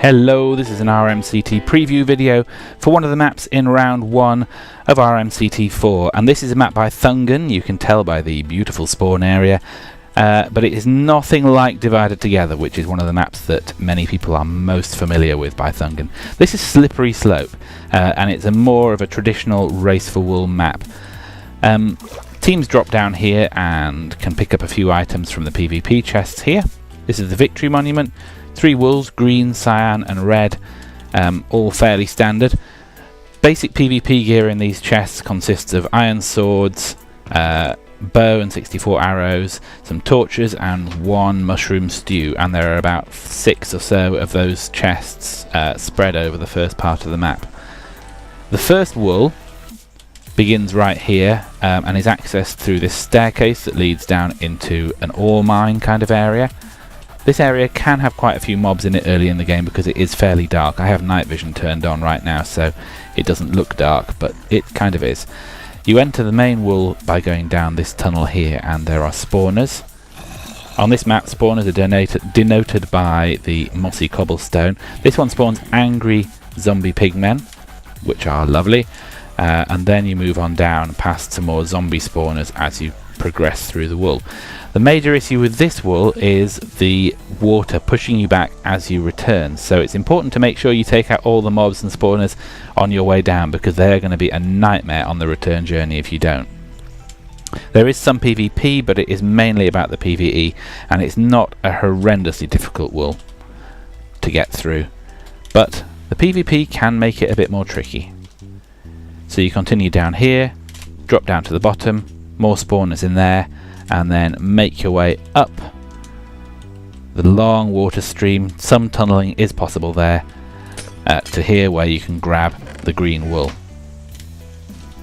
Hello, this is an RMCT preview video for one of the maps in round 1 of RMCT 4, and this is a map by Thungon. You can tell by the beautiful spawn area, but it is nothing like Divided Together, which is one of the maps that many people are most familiar with by Thungon. This is Slippery Slope, and it's more of a traditional Race for Wool map. Teams drop down here and can pick up a few items from the PvP chests here. This is the Victory Monument. 3 wools, green, cyan and red, all fairly standard. Basic PvP gear in these chests consists of iron swords, bow and 64 arrows, some torches and 1 mushroom stew, and there are about 6 or so of those chests spread over the first part of the map. The first wool begins right here and is accessed through this staircase that leads down into an ore mine kind of area. This area can have quite a few mobs in it early in the game because it is fairly dark. I have night vision turned on right now, so it doesn't look dark, but it kind of is. You enter the main wool by going down this tunnel here, and there are spawners. On this map, spawners are denoted by the mossy cobblestone. This one spawns angry zombie pigmen, which are lovely, and then you move on down past some more zombie spawners as you progress through the wool. The major issue with this wool is the water pushing you back as you return, so it's important to make sure you take out all the mobs and spawners on your way down, because they're going to be a nightmare on the return journey if you don't. There is some PvP, but it is mainly about the PvE, and it's not a horrendously difficult wool to get through, but the PvP can make it a bit more tricky. So you continue down here, drop down to the bottom, more spawners in there, and then make your way up the long water stream. Some tunneling is possible there to here where you can grab the green wool.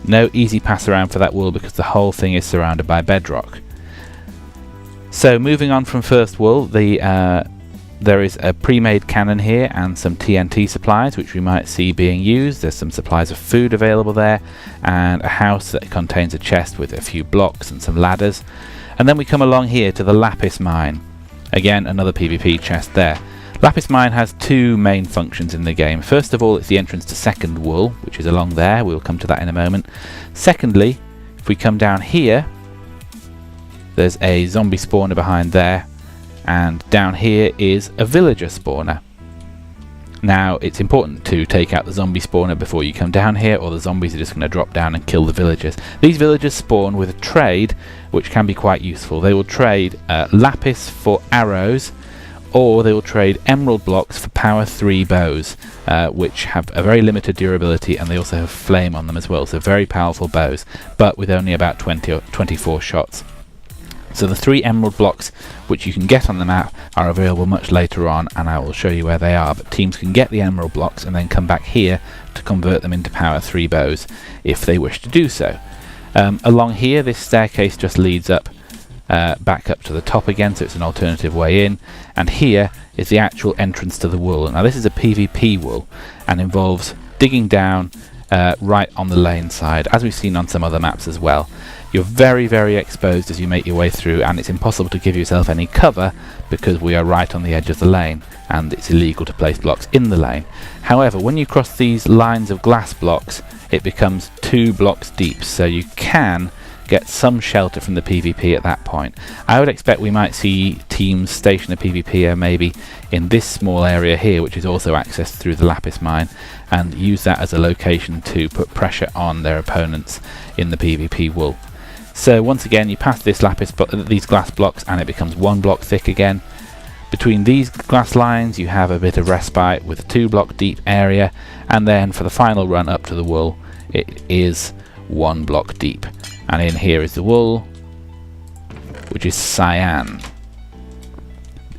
No easy pass around for that wool because the whole thing is surrounded by bedrock. So moving on from first wool, there is a pre-made cannon here and some TNT supplies which we might see being used. There's some supplies of food available there, and a house that contains a chest with a few blocks and some ladders. And then we come along here to the Lapis Mine. Again, another PvP chest there. Lapis Mine has 2 main functions in the game. First of all, it's the entrance to second wool, which is along there. We'll come to that in a moment. Secondly, if we come down here, there's a zombie spawner behind there, and down here is a villager spawner. Now, it's important to take out the zombie spawner before you come down here, or the zombies are just going to drop down and kill the villagers. These villagers spawn with a trade which can be quite useful. They will trade lapis for arrows, or they will trade emerald blocks for power 3 bows, which have a very limited durability, and they also have flame on them as well, so very powerful bows, but with only about 20 or 24 shots. So the 3 emerald blocks which you can get on the map are available much later on, and I will show you where they are, but teams can get the emerald blocks and then come back here to convert them into power 3 bows if they wish to do so. Along here, this staircase just leads up back up to the top again, so it's an alternative way in, and here is the actual entrance to the wool. Now this is a PvP wool and involves digging down right on the lane side, as we've seen on some other maps as well. You're very, very exposed as you make your way through, and it's impossible to give yourself any cover because we are right on the edge of the lane and it's illegal to place blocks in the lane. However, when you cross these lines of glass blocks, it becomes 2 blocks deep, so you can get some shelter from the PvP at that point. I would expect we might see teams station a PvPer maybe in this small area here, which is also accessed through the Lapis Mine, and use that as a location to put pressure on their opponents in the PvP wool. So once again, you pass this these glass blocks, and it becomes 1 block thick again. Between these glass lines you have a bit of respite with a 2 block deep area, and then for the final run up to the wool it is 1 block deep. And in here is the wool, which is cyan.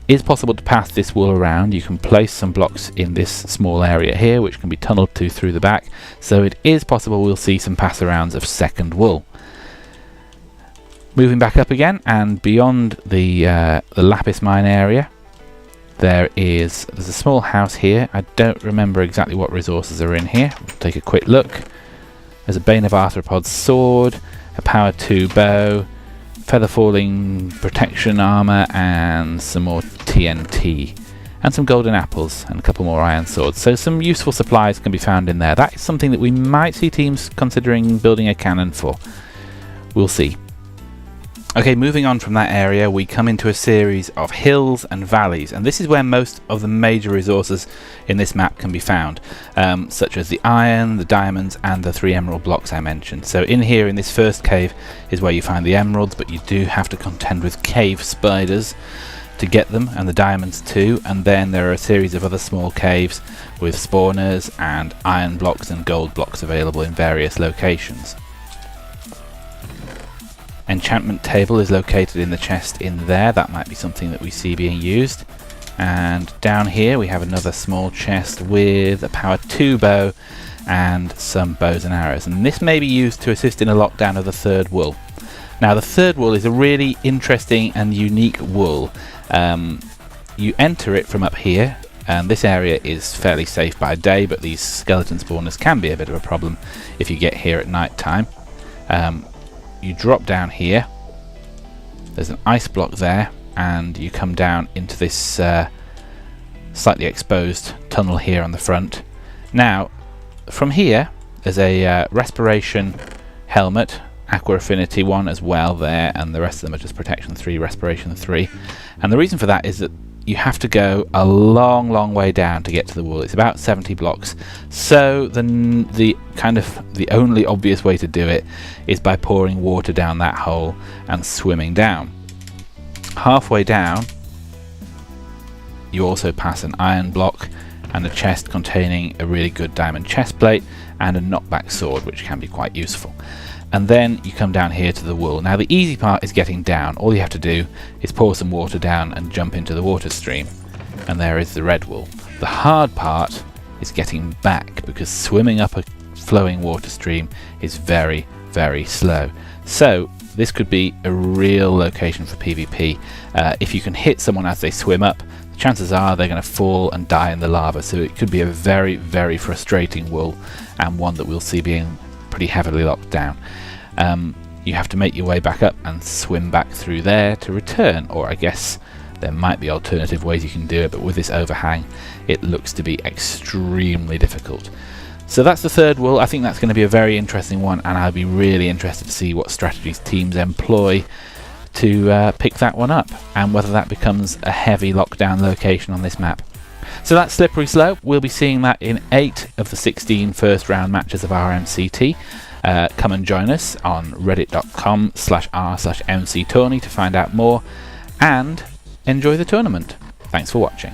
It is possible to pass this wool around. You can place some blocks in this small area here which can be tunneled to through the back, so it is possible we'll see some pass arounds of second wool. Moving back up again, and beyond the Lapis Mine area, there's a small house here. I don't remember exactly what resources are in here. We'll take a quick look. There's a Bane of Arthropods sword, a power 2 bow, feather falling protection armor, and some more TNT. and some golden apples and a couple more iron swords. So some useful supplies can be found in there. That is something that we might see teams considering building a cannon for. We'll see. Okay, moving on from that area, we come into a series of hills and valleys, and this is where most of the major resources in this map can be found, such as the iron, the diamonds, and the 3 emerald blocks I mentioned. So in here, in this first cave, is where you find the emeralds, but you do have to contend with cave spiders to get them, and the diamonds too. And then there are a series of other small caves with spawners and iron blocks and gold blocks available in various locations. Enchantment table is located in the chest in there. That might be something that we see being used. And down here we have another small chest with a power 2 bow and some bows and arrows, and this may be used to assist in a lockdown of the third wool. Now the third wool is a really interesting and unique wool. You enter it from up here, and this area is fairly safe by day, but these skeleton spawners can be a bit of a problem if you get here at night time. You drop down here, there's an ice block there, and you come down into this slightly exposed tunnel here on the front. Now from here there's a respiration helmet, aqua affinity 1 as well there, and the rest of them are just protection 3, respiration 3. And the reason for that is that you have to go a long way down to get to the wool. It's about 70 blocks. So the only obvious way to do it is by pouring water down that hole and swimming down. Halfway down you also pass an iron block and a chest containing a really good diamond chest plate and a knockback sword, which can be quite useful. And then you come down here to the wool. Now the easy part is getting down. All you have to do is pour some water down and jump into the water stream, and there is the red wool. The hard part is getting back, because swimming up a flowing water stream is very slow. So this could be a real location for PvP. If you can hit someone as they swim up, the chances are they're going to fall and die in the lava. So it could be a very frustrating wool, and one that we'll see being pretty heavily locked down. You have to make your way back up and swim back through there to return, or I guess there might be alternative ways you can do it, but with this overhang it looks to be extremely difficult. So that's the third wool. I think that's going to be a very interesting one, and I'll be really interested to see what strategies teams employ to pick that one up, and whether that becomes a heavy lockdown location on this map. So that's Slippery Slope. We'll be seeing that in 8 of the 16 first round matches of RMCT. Come and join us on reddit.com/r/mctourney to find out more, and enjoy the tournament. Thanks for watching.